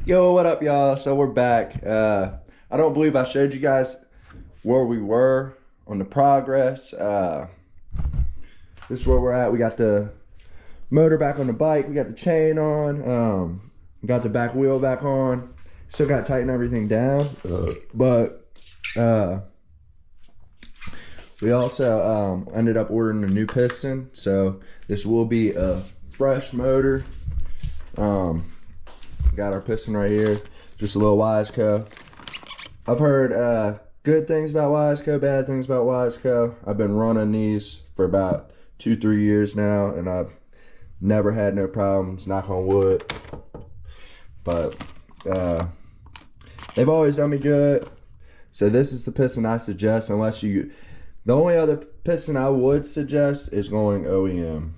Yo, what up, y'all? So we're back. I don't believe I showed you guys where we were on the progress. This is where we're at. We got the motor back on the bike. We got the chain on. We got the back wheel back on. Still got to tighten everything down. But we also ended up ordering a new piston. So this will be a fresh motor. Got our piston right here, just a little YZ85. I've heard good things about YZ85, bad things about YZ85. I've been running these for about 2-3 years now, and I've never had no problems, knock on wood. But they've always done me good. So this is the piston I suggest, unless you, the only other piston I would suggest is going OEM.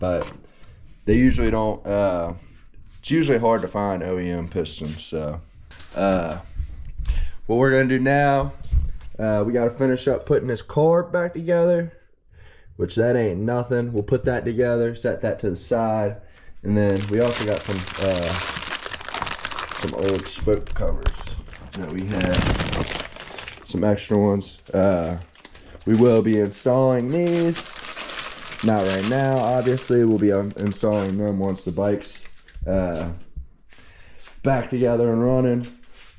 But they usually don't, it's usually hard to find OEM pistons. So what we're gonna do now, we gotta finish up putting this carb back together, which that ain't nothing. We'll put that together, set that to the side, and then we also got some old spoke covers that we had, some extra ones. We will be installing these, not right now obviously. We'll be installing them once the bike's back together and running.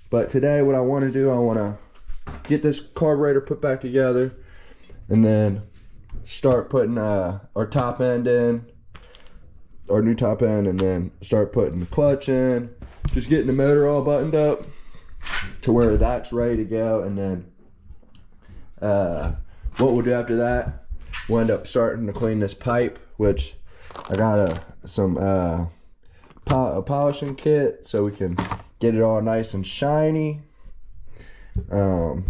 But today what I want to do, I want to get this carburetor put back together and then start putting our top end in, our new top end, and then start putting the clutch in, just getting the motor all buttoned up to where that's ready to go. And then what we'll do after that, we'll end up starting to clean this pipe, which I got a polishing kit so we can get it all nice and shiny. But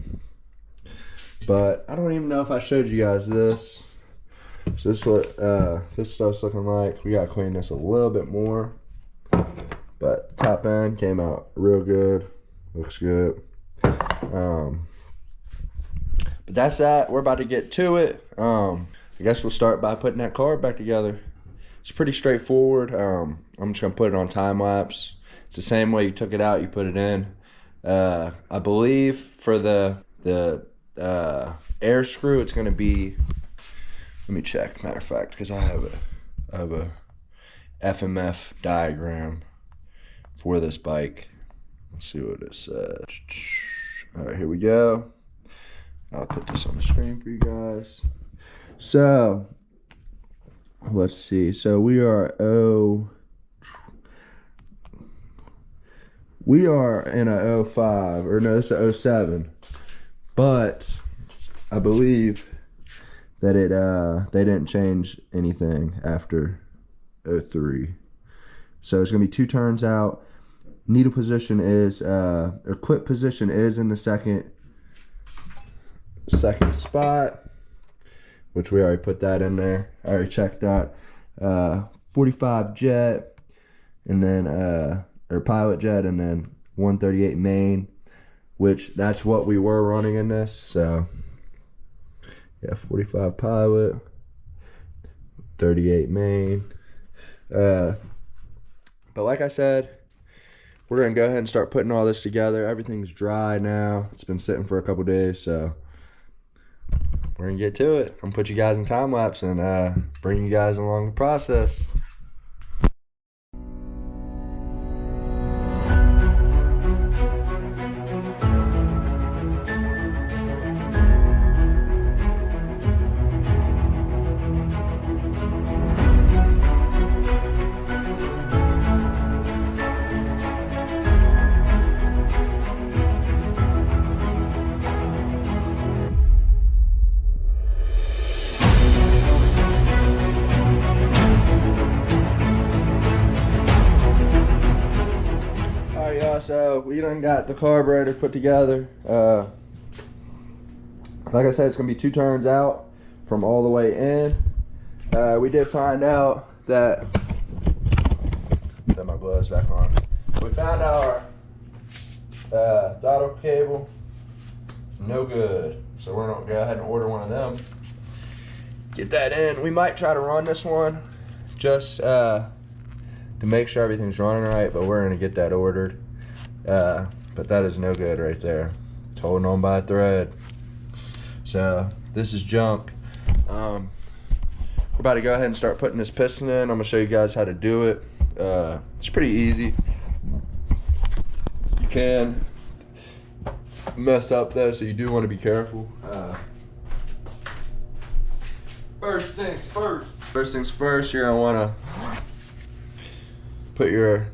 I don't even know if I showed you guys this. So this is what this stuff's looking like. We gotta clean this a little bit more, but top end came out real good, looks good. But that's that. We're about to get to it. I guess we'll start by putting that carb back together. It's pretty straightforward. I'm just gonna put it on time lapse. It's the same way you took it out, you put it in. I believe for the air screw, it's gonna be, let me check, matter of fact, because I have a FMF diagram for this bike. Let's see what it says. All right, here we go. I'll put this on the screen for you guys. So let's see. So we are in a 05, or no, it's a 07. But I believe that they didn't change anything after 03. So it's gonna be 2 turns out. Needle position is or clip position is in the second spot, which we already put that in there. I already checked that. 45 jet, and then or pilot jet, and then 138 main, which that's what we were running in this. So yeah, 45 pilot, 38 main. But like I said, we're gonna go ahead and start putting all this together. Everything's dry now. It's been sitting for a couple days, so we're gonna get to it. I'm gonna put you guys in time lapse and bring you guys along the process. So we done got the carburetor put together. Like I said, it's gonna be 2 turns out from all the way in. We did find out that, put my gloves back on. We found our throttle cable. It's no good, so we're gonna go ahead and order one of them. Get that in. We might try to run this one just to to make sure everything's running right, but we're gonna get that ordered. But that is no good right there. It's holding on by a thread. So this is junk. We're about to go ahead and start putting this piston in. I'm gonna show you guys how to do it. It's pretty easy. You can mess up though, so you do want to be careful. First things first. First things first, you're gonna want to put your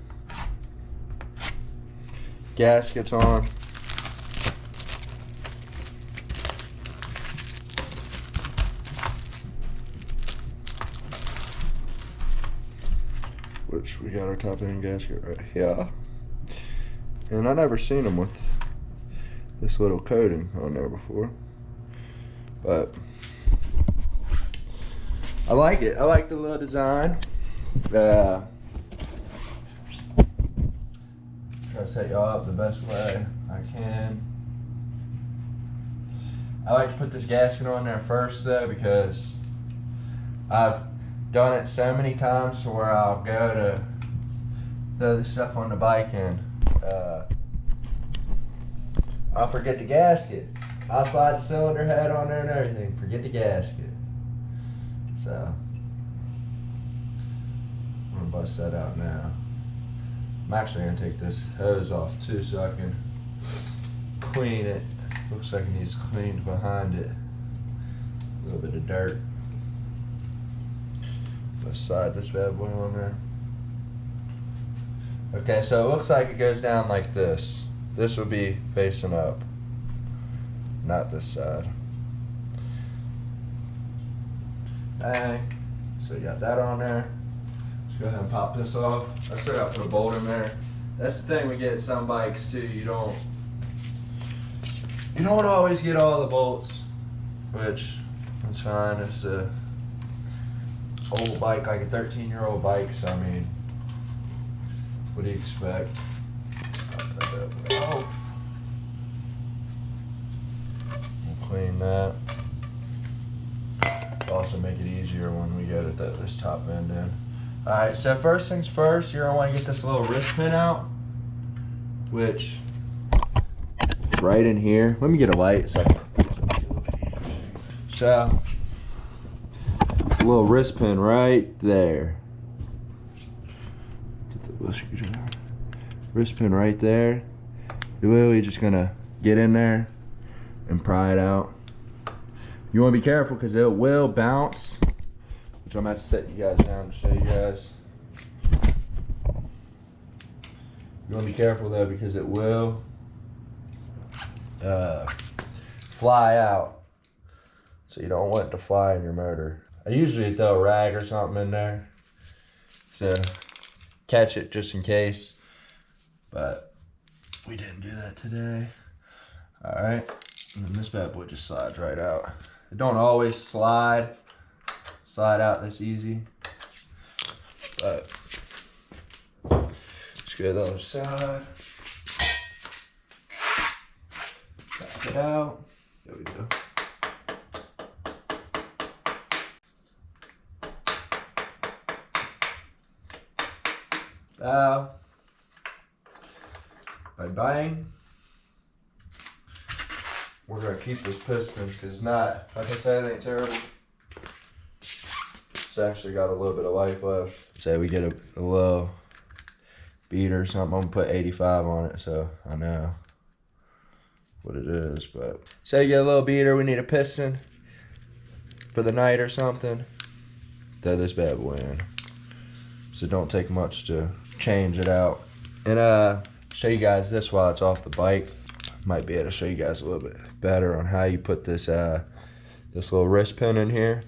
gaskets on. Which we got our top end gasket right here. And I never seen them with this little coating on there before. But I like it. I like the little design. Try to set y'all up the best way I can. I like to put this gasket on there first though, because I've done it so many times to where I'll go to throw the stuff on the bike and I'll forget the gasket. I'll slide the cylinder head on there and everything, forget the gasket. So I'm gonna bust that out now. I'm actually gonna take this hose off too so I can clean it. Looks like it needs cleaned behind it. A little bit of dirt. Let's slide this bad boy on there. Okay, so it looks like it goes down like this. This would be facing up, not this side. Bang. So you got that on there. Let's go ahead and pop this off. I still got to put a bolt in there. That's the thing we get in some bikes too. You don't always get all the bolts, which that's fine. It's a old bike, like a 13-year-old bike, so I mean, what do you expect? We'll clean that. Also make it easier when we go to this top end in. Alright, so first things first, you're gonna want to get this little wrist pin out, which is right in here. Let me get a light so a little wrist pin right there. Wrist pin right there. You're literally just gonna get in there and pry it out. You want to be careful because it will bounce, which I'm going to have to set you guys down to show you guys. You want to be careful though because it will fly out. So you don't want it to fly in your motor. I usually throw a rag or something in there to catch it just in case, but we didn't do that today. All right, and then this bad boy just slides right out. It don't always slide out this easy, but let's go to the other side. Back it out. There we go. Bow. Bang bang. We're gonna keep this piston because it's not, like I said, it ain't terrible. It's actually got a little bit of life left. Say we get a little beater or something, I'm gonna put 85 on it so I know what it is. But say you get a little beater, we need a piston for the night or something, throw this bad boy in. So don't take much to change it out. And show you guys this while it's off the bike. Might be able to show you guys a little bit better on how you put this this little wrist pin in here.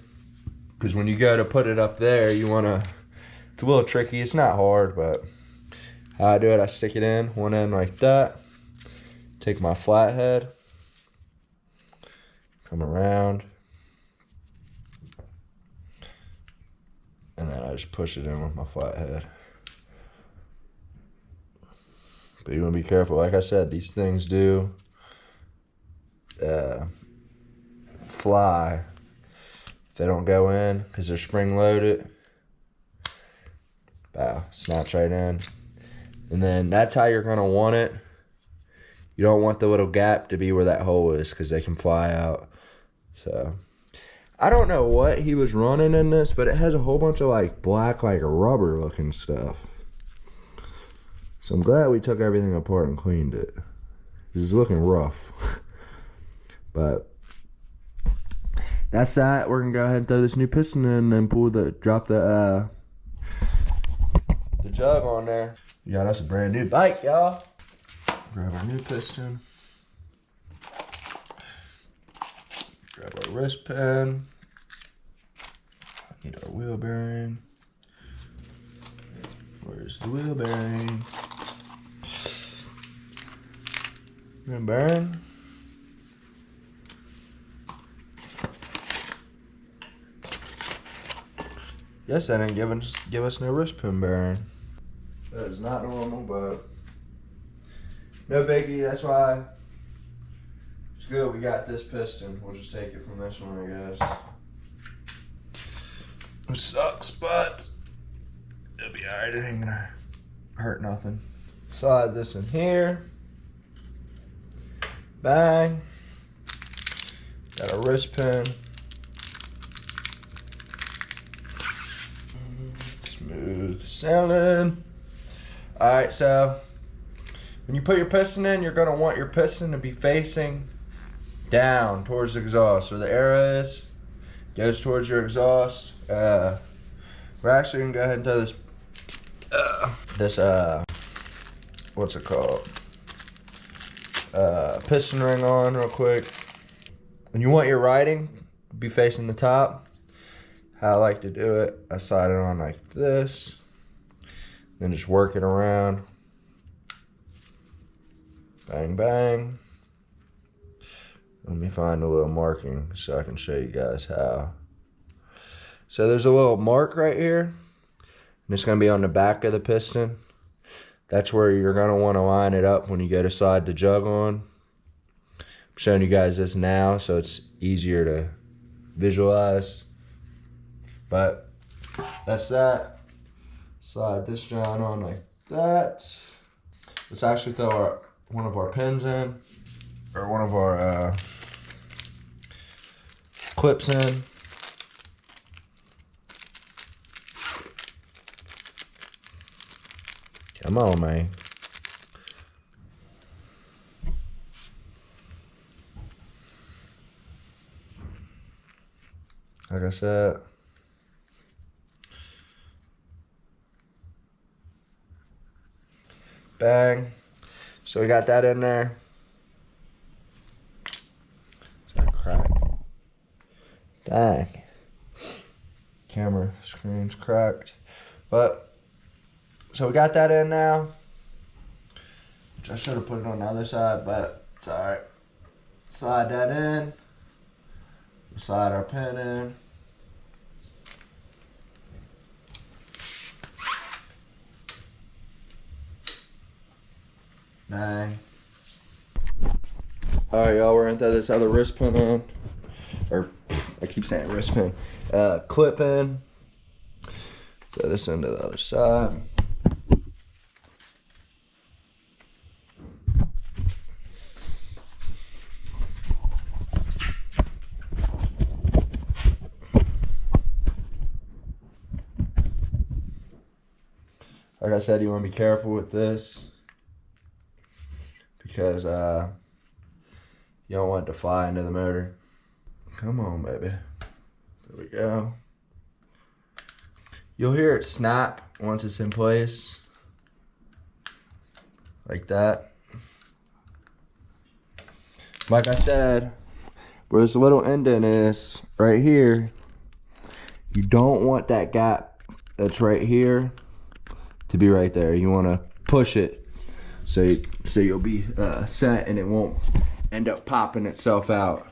Because when you go to put it up there, you wanna, it's a little tricky, it's not hard, but how I do it, I stick it in one end like that, take my flathead, come around, and then I just push it in with my flathead. But you want to be careful. Like I said, these things do fly if they don't go in because they're spring loaded. Bow, snaps right in. And then that's how you're gonna want it. You don't want the little gap to be where that hole is because they can fly out. So I don't know what he was running in this, but it has a whole bunch of like black, like rubber looking stuff. So I'm glad we took everything apart and cleaned it. This is looking rough. But that's that. We're gonna go ahead and throw this new piston in and drop the jug on there. We got us a brand new bike, y'all. Grab our new piston. Grab our wrist pin. Need our wheel bearing. Where's the wheel bearing? Wheel bearing. Yes, I didn't give us no wrist pin bearing. That is not normal, but no biggie. That's why it's good we got this piston. We'll just take it from this one, I guess. Which sucks, but it'll be alright. It ain't gonna hurt nothing. Slide this in here. Bang. Got a wrist pin. Smooth sailing. Alright, so when you put your piston in, you're gonna want your piston to be facing down towards the exhaust. Where the arrow is, goes towards your exhaust. We're actually gonna go ahead and throw this what's it called? Piston ring on real quick. When you want your riding to be facing the top, how I like to do it, I slide it on like this, then just work it around. Bang, bang. Let me find a little marking so I can show you guys how. So there's a little mark right here, and it's gonna be on the back of the piston. That's where you're gonna wanna line it up when you go to slide the jug on. I'm showing you guys this now so it's easier to visualize. But that's that. Slide this John on like that. Let's actually throw one of our pins in, or one of our clips in. Come on, man. Like I said, bang. So we got that in there. Is that cracked? Dang. Camera screen's cracked. But so we got that in now. Which I should have put it on the other side, but it's alright. Slide that in. Slide our pin in. Bang. Alright, y'all, we're gonna throw this other wrist pin on. Or, I keep saying wrist pin. Clip in. Throw this into the other side. Like I said, you want to be careful with this because you don't want it to fly into the motor. Come on, baby. There we go. You'll hear it snap once it's in place. Like that. Like I said, where this little indent is, right here, you don't want that gap that's right here to be right there. You want to push it so you'll be set and it won't end up popping itself out.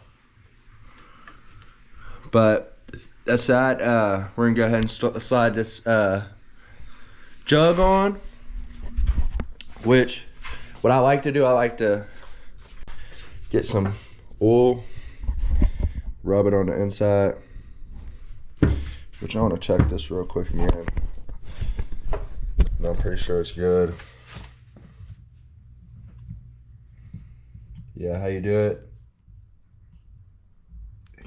But that's that. We're gonna go ahead and slide this jug on, which what I like to do, I like to get some oil, rub it on the inside, which I want to check this real quick again. I'm pretty sure it's good. Yeah, how you do it?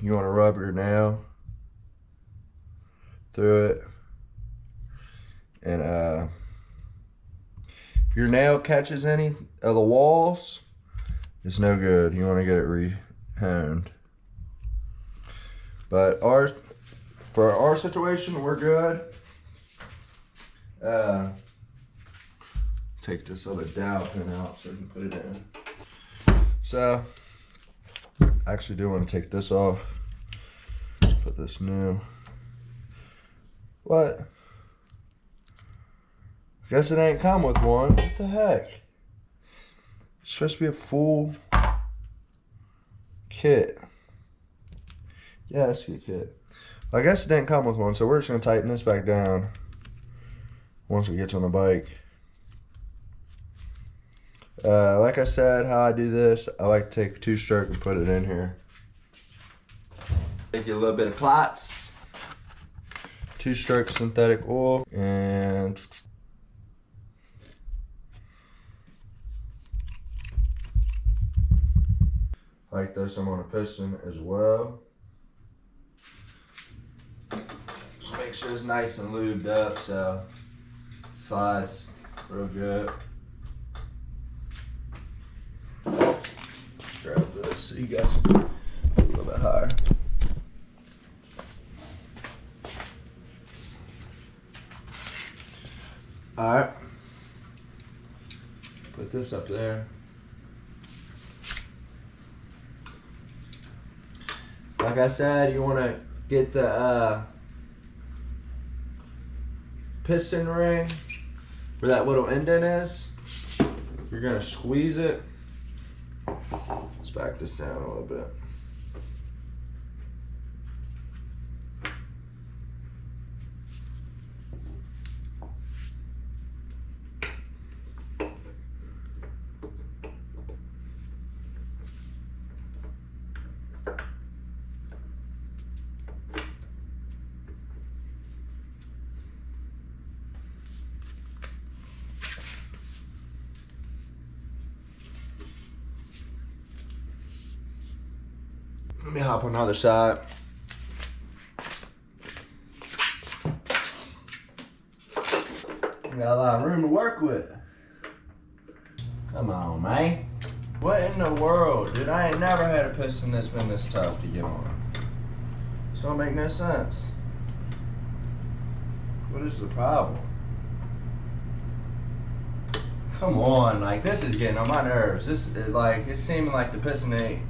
You want to rub your nail through it, and if your nail catches any of the walls, it's no good. You want to get it re-honed. But for our situation, we're good. Take this other dowel pin out so we can put it in. So, I actually do want to take this off. Put this new. What? Guess it ain't come with one. What the heck? It's supposed to be a full kit. Yeah, it's a kit. Well, I guess it didn't come with one, so we're just gonna tighten this back down once it gets on the bike. Like I said, how I do this, I like to take a 2-stroke and put it in here. Take a little bit of clots, 2-stroke synthetic oil, and like this, I'm on a piston as well. Just make sure it's nice and lubed up so it slides real good. Grab this so you guys can go a little bit higher. Alright. Put this up there. Like I said, you want to get the piston ring where that little indent is. You're going to squeeze it. Let's back this down a little bit. Let me hop on the other side. We got a lot of room to work with. Come on, man. What in the world? Dude, I ain't never had a piston that's been this tough to get on. This don't make no sense. What is the problem? Come on, like this is getting on my nerves. This is like, it's seeming like the piston ain't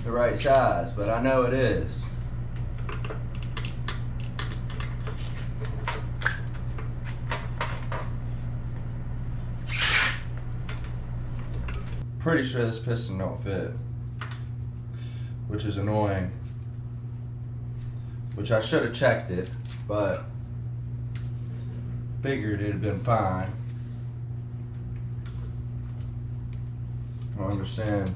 the right size, but I know it is. Pretty sure this piston don't fit, which is annoying. Which I should have checked it, but figured it'd been fine. I don't understand.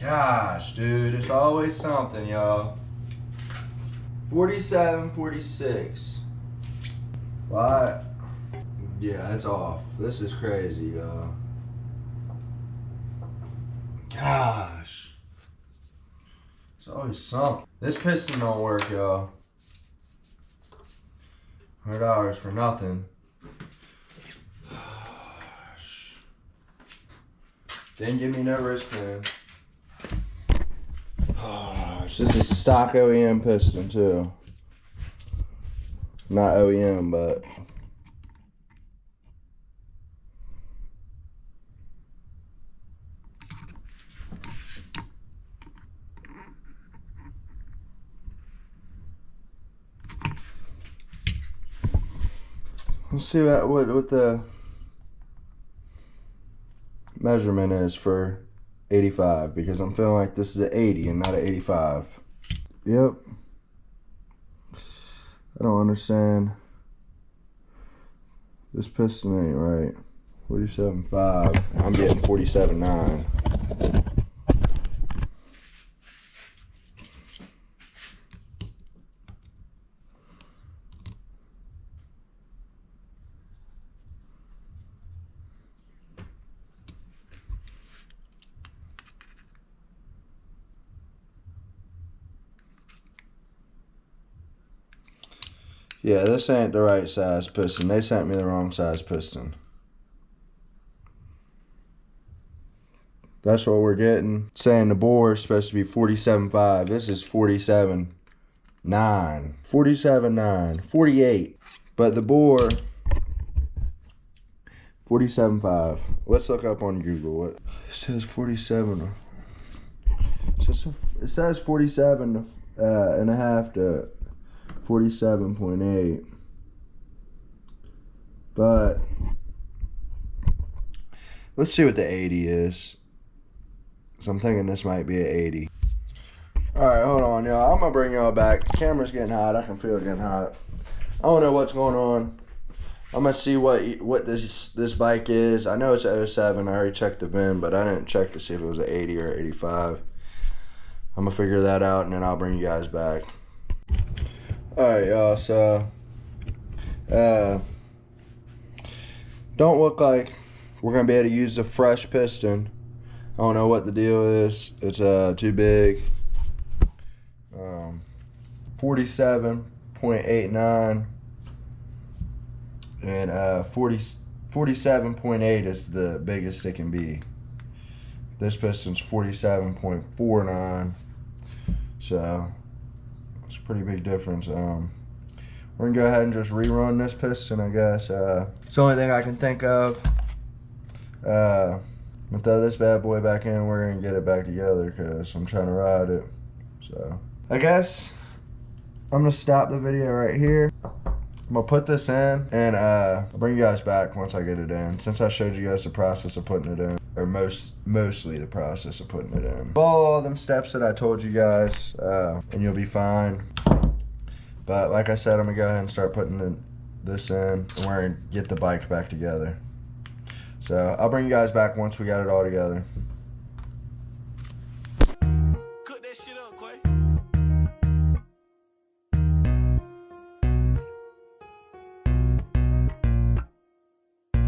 Gosh, dude, it's always something, y'all. 47, 46. What? Yeah, it's off. This is crazy, y'all. Gosh. It's always something. This piston don't work, y'all. $100 for nothing. Didn't give me no wristband. This is stock OEM piston too. Not OEM, but let's see what the measurement is for 85, because I'm feeling like this is an 80 and not an 85. Yep. I don't understand This piston ain't right. 47.5. I'm getting 47.9. Yeah, this ain't the right size piston. They sent me the wrong size piston. That's what we're getting. Saying the bore is supposed to be 47.5. This is 47.9. 47.9. 48. But the bore, 47.5. Let's look up on Google. What it says 47. It says 47 and a half to 47.8. But let's see what the 80 is. So I'm thinking this might be an 80. Alright, hold on, y'all. I'm going to bring y'all back. The camera's getting hot. I can feel it getting hot. I don't know what's going on. I'm going to see what this bike is. I know it's an 07. I already checked the VIN, but I didn't check to see if it was an 80 or 85. I'm going to figure that out, and then I'll bring you guys back. Alright, y'all. So, don't look like we're going to be able to use the fresh piston. I don't know what the deal is. It's too big. 47.89 and 47.8 is the biggest it can be. This piston's 47.49, so it's a pretty big difference. We're gonna go ahead and just rerun this piston, I guess. It's the only thing I can think of. I'm gonna throw this bad boy back in. We're gonna get it back together because I'm trying to ride it. So I guess I'm gonna stop the video right here. I'm gonna put this in, and I'll bring you guys back once I get it in. Since I showed you guys the process of putting it in, or mostly the process of putting it in. Follow all them steps that I told you guys, and you'll be fine. But like I said, I'm gonna go ahead and start putting this in, and we're gonna get the bike back together. So I'll bring you guys back once we got it all together. Cook that shit up, Quay.